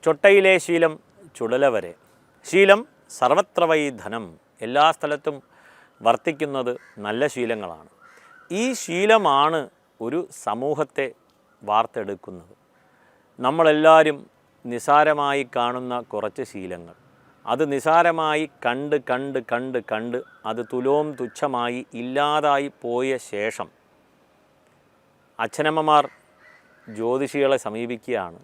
ചൊട്ടയിലെ ശീലം ചുടല വരെ. ശീലം സർവത്ര വൈ ധനം. എല്ലാ സ്ഥലത്തും വർത്തിക്കുന്നത് നല്ല ശീലങ്ങളാണ്. ഈ ശീലമാണ് ഒരു സമൂഹത്തെ വാർത്തെടുക്കുന്നത്. നമ്മളെല്ലാവരും നിസാരമായി കാണുന്ന കുറച്ച് ശീലങ്ങൾ, അത് നിസാരമായി കണ്ട് കണ്ട് കണ്ട് കണ്ട് അത് തുലോം തുച്ഛമായി ഇല്ലാതായി പോയ ശേഷം അച്ഛനമ്മമാർ ജ്യോതിഷികളെ സമീപിക്കുകയാണ്.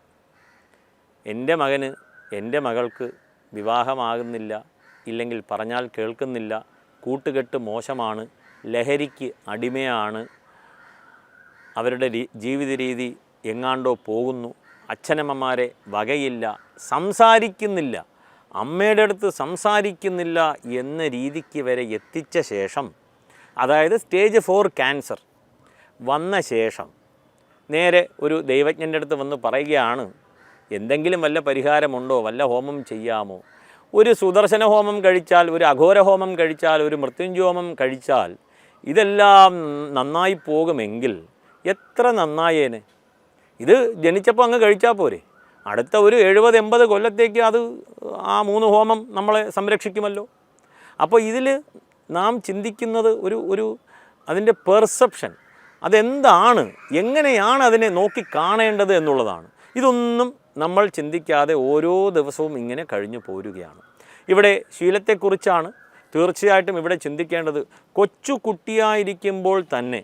എൻ്റെ മകന് എൻ്റെ മകൾക്ക് വിവാഹമാകുന്നില്ല, ഇല്ലെങ്കിൽ പറഞ്ഞാൽ കേൾക്കുന്നില്ല, കൂട്ടുകെട്ട് മോശമാണ്, ലഹരിക്ക് അടിമയാണ്, അവരുടെ ജീവിത രീതി എങ്ങാണ്ടോ പോകുന്നു, അച്ഛനമ്മമാരെ വകയില്ല, സംസാരിക്കുന്നില്ല, അമ്മയുടെ അടുത്ത് സംസാരിക്കുന്നില്ല എന്ന രീതിക്ക് വരെ എത്തിച്ച ശേഷം, അതായത് സ്റ്റേജ് 4 ക്യാൻസർ വന്ന ശേഷം നേരെ ഒരു ദൈവജ്ഞൻ്റെ അടുത്ത് വന്ന് പറയുകയാണ്, എന്തെങ്കിലും വല്ല പരിഹാരമുണ്ടോ, വല്ല ഹോമം ചെയ്യാമോ? ഒരു സുദർശന ഹോമം കഴിച്ചാൽ, ഒരു അഘോര ഹോമം കഴിച്ചാൽ, ഒരു മൃത്യുഞ്ജയ ഹോമം കഴിച്ചാൽ ഇതെല്ലാം നന്നായി പോകുമെങ്കിൽ എത്ര നന്നായേനെ. ഇത് ജനിച്ചപ്പോൾ അങ്ങ് കഴിച്ചാൽ പോരെ, അടുത്ത ഒരു 70-80 കൊല്ലത്തേക്ക് അത് ആ 3 ഹോമം നമ്മളെ സംരക്ഷിക്കുമല്ലോ. അപ്പോൾ ഇതിൽ നാം ചിന്തിക്കുന്നത് ഒരു അതിൻ്റെ പെർസെപ്ഷൻ, അതെന്താണ്, എങ്ങനെയാണ് അതിനെ നോക്കി കാണേണ്ടത് എന്നുള്ളതാണ്. ഇതൊന്നും നമ്മൾ ചിന്തിക്കാതെ ഓരോ ദിവസവും ഇങ്ങനെ കഴിഞ്ഞു പോരുകയാണ്. ഇവിടെ ശീലത്തെക്കുറിച്ചാണ് തീർച്ചയായിട്ടും ഇവിടെ ചിന്തിക്കേണ്ടത്. കൊച്ചു കുട്ടിയായിരിക്കുമ്പോൾ തന്നെ,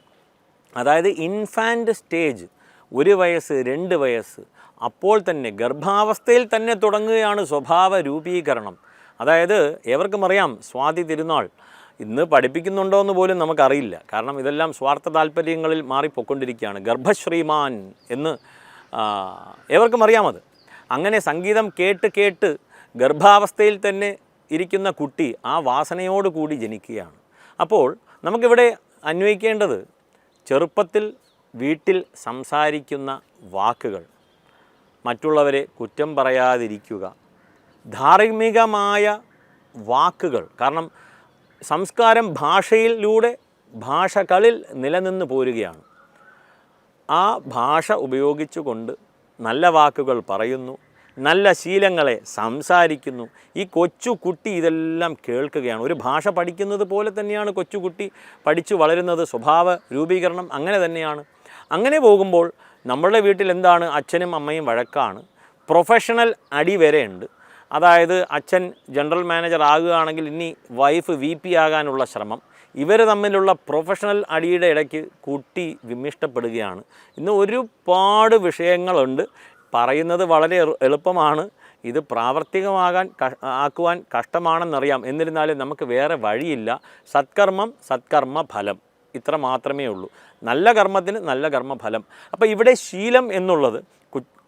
അതായത് ഇൻഫാൻ്റ് സ്റ്റേജ്, 1 വയസ്സ് 2 വയസ്സ്, അപ്പോൾ തന്നെ ഗർഭാവസ്ഥയിൽ തന്നെ തുടങ്ങുകയാണ് സ്വഭാവ രൂപീകരണം. അതായത് ഏവർക്കും അറിയാം, സ്വാതി തിരുനാൾ ഇന്ന് പഠിപ്പിക്കുന്നുണ്ടോ എന്ന് പോലും നമുക്കറിയില്ല. കാരണം ഇതെല്ലാം സ്വാർത്ഥ താല്പര്യങ്ങളിൽ മാറിപ്പോയിക്കൊണ്ടിരിക്കുകയാണ്. ഗർഭശ്രീമാൻ എന്ന് ഏവർക്കും അറിയാമത്. അങ്ങനെ സംഗീതം കേട്ട് കേട്ട് ഗർഭാവസ്ഥയിൽ തന്നെ ഇരിക്കുന്ന കുട്ടി ആ വാസനയോട് കൂടി ജനിക്കുകയാണ്. അപ്പോൾ നമുക്കിവിടെ അന്വയിക്കേണ്ടത്, ചെറുപ്പത്തിൽ വീട്ടിൽ സംസാരിക്കുന്ന വാക്കുകൾ, മറ്റുള്ളവരെ കുറ്റം പറയാതിരിക്കുക, ധാർമ്മികമായ വാക്കുകൾ. കാരണം സംസ്കാരം ഭാഷയിലൂടെ, ഭാഷകളിൽ നിലനിന്ന് പോരുകയാണ്. ആ ഭാഷ ഉപയോഗിച്ചുകൊണ്ട് നല്ല വാക്കുകൾ പറയുന്നു, നല്ല ശീലങ്ങളെ സംസാരിക്കുന്നു. ഈ കൊച്ചുകുട്ടി ഇതെല്ലാം കേൾക്കുകയാണ്. ഒരു ഭാഷ പഠിക്കുന്നത് പോലെ തന്നെയാണ് കൊച്ചുകുട്ടി പഠിച്ചു വളരുന്നത്. സ്വഭാവ രൂപീകരണം അങ്ങനെ തന്നെയാണ്. അങ്ങനെ പോകുമ്പോൾ നമ്മളുടെ വീട്ടിൽ എന്താണ്, അച്ഛനും അമ്മയും വഴക്കാണ്, പ്രൊഫഷണൽ അടി വരെയുണ്ട്. അതായത് അച്ഛൻ ജനറൽ മാനേജർ ആകുകയാണെങ്കിൽ ഇനി വൈഫ് VP ആകാനുള്ള ശ്രമം, ഇവർ തമ്മിലുള്ള പ്രൊഫഷണൽ അടിയുടെ ഇടയ്ക്ക് കുട്ടി വിമ്മിഷ്ടപ്പെടുകയാണ്. ഇന്ന് ഒരുപാട് വിഷയങ്ങളുണ്ട്. പറയുന്നത് വളരെ എളുപ്പമാണ്, ഇത് ആക്കുവാൻ കഷ്ടമാണെന്നറിയാം. എന്നിരുന്നാലും നമുക്ക് വേറെ വഴിയില്ല. സത്കർമ്മം സത്കർമ്മ ഫലം, ഇത്ര മാത്രമേ ഉള്ളൂ. നല്ല കർമ്മത്തിന് നല്ല കർമ്മഫലം. അപ്പോൾ ഇവിടെ ശീലം എന്നുള്ളത്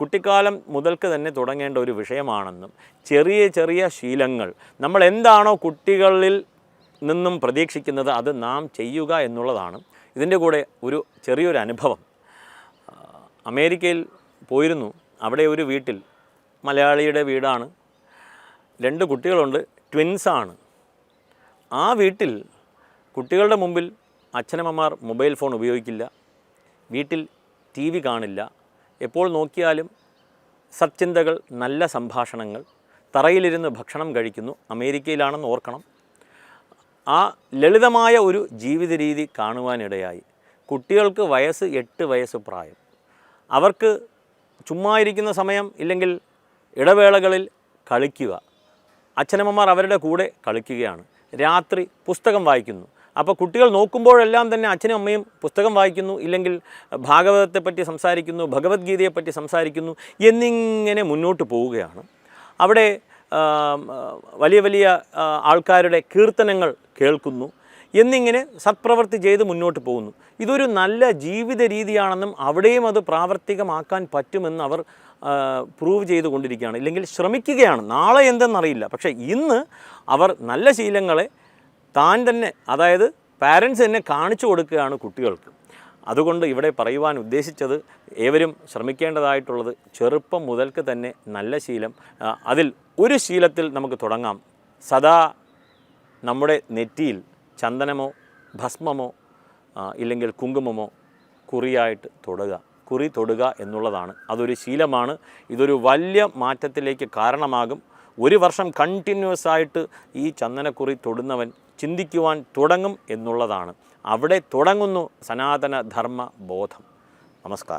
കുട്ടിക്കാലം മുതൽക്ക് തന്നെ തുടങ്ങേണ്ട ഒരു വിഷയമാണെന്നും, ചെറിയ ചെറിയ ശീലങ്ങൾ നമ്മൾ എന്താണോ കുട്ടികളിൽ നിന്നും പ്രതീക്ഷിക്കുന്നത് അത് നാം ചെയ്യുക എന്നുള്ളതാണ്. ഇതിൻ്റെ കൂടെ ഒരു ചെറിയൊരു അനുഭവം. അമേരിക്കയിൽ പോയിരുന്നു. അവിടെ ഒരു വീട്ടിൽ, മലയാളിയുടെ വീടാണ്, 2 കുട്ടികളുണ്ട്, ട്വിൻസാണ്. ആ വീട്ടിൽ കുട്ടികളുടെ മുമ്പിൽ അച്ഛനമ്മമാർ മൊബൈൽ ഫോൺ ഉപയോഗിക്കില്ല, വീട്ടിൽ TV കാണില്ല, എപ്പോൾ നോക്കിയാലും സത്ചിന്തകൾ, നല്ല സംഭാഷണങ്ങൾ, തറയിലിരുന്ന് ഭക്ഷണം കഴിക്കുന്നു. അമേരിക്കയിലാണെന്ന് ഓർക്കണം. ആ ലളിതമായ ഒരു ജീവിത രീതി കാണുവാനിടയായി. കുട്ടികൾക്ക് വയസ്സ് 8 വയസ്സ് പ്രായം. അവർക്ക് ചുമ്മാ ഇരിക്കുന്ന സമയം, ഇല്ലെങ്കിൽ ഇടവേളകളിൽ കളിക്കുക. അച്ഛനമ്മമാർ അവരുടെ കൂടെ കളിക്കുകയാണ്. രാത്രി പുസ്തകം വായിക്കുന്നു. അപ്പോൾ കുട്ടികൾ നോക്കുമ്പോഴെല്ലാം തന്നെ അച്ഛനും അമ്മയും പുസ്തകം വായിക്കുന്നു, ഇല്ലെങ്കിൽ ഭാഗവതത്തെപ്പറ്റി സംസാരിക്കുന്നു, ഭഗവത്ഗീതയെപ്പറ്റി സംസാരിക്കുന്നു, എന്നിങ്ങനെ മുന്നോട്ട് പോവുകയാണ്. അവിടെ വലിയ വലിയ ആൾക്കാരുടെ കീർത്തനങ്ങൾ കേൾക്കുന്നു, എന്നിങ്ങനെ സത്പ്രവൃത്തി ചെയ്ത് മുന്നോട്ട് പോകുന്നു. ഇതൊരു നല്ല ജീവിത രീതിയാണെന്നും അവിടെയും അത് പ്രാവർത്തികമാക്കാൻ പറ്റുമെന്ന് അവർ പ്രൂവ് ചെയ്തുകൊണ്ടിരിക്കുകയാണ്, ഇല്ലെങ്കിൽ ശ്രമിക്കുകയാണ്. നാളെ എന്തെന്നറിയില്ല. പക്ഷേ ഇന്ന് അവർ നല്ല ശീലങ്ങളെ താൻ തന്നെ, അതായത് പാരൻസ് തന്നെ കാണിച്ചു കൊടുക്കുകയാണ് കുട്ടികൾക്ക്. അതുകൊണ്ട് ഇവിടെ പറയുവാൻ ഉദ്ദേശിച്ചത്, ഏവരും ശ്രമിക്കേണ്ടതായിട്ടുള്ളത് ചെറുപ്പം മുതൽക്ക് തന്നെ നല്ല ശീലം. അതിൽ ഒരു ശീലത്തിൽ നമുക്ക് തുടങ്ങാം. സദാ നമ്മുടെ നെറ്റിയിൽ ചന്ദനമോ ഭസ്മമോ ഇല്ലെങ്കിൽ കുങ്കുമമോ കുറിയായിട്ട് തൊടുക. കുറി തൊടുക എന്നുള്ളതാണ്. അതൊരു ശീലമാണ്. ഇതൊരു വലിയ മാറ്റത്തിലേക്ക് കാരണമാകും. ഒരു വർഷം കണ്ടിന്യൂസ് ആയിട്ട് ഈ ചന്ദനക്കുറി തൊടുന്നവൻ ചിന്തിക്കുവാൻ തുടങ്ങും എന്നുള്ളതാണ്. അവിടെ തുടങ്ങുന്നു സനാതന ധർമ്മ ബോധം. നമസ്കാരം.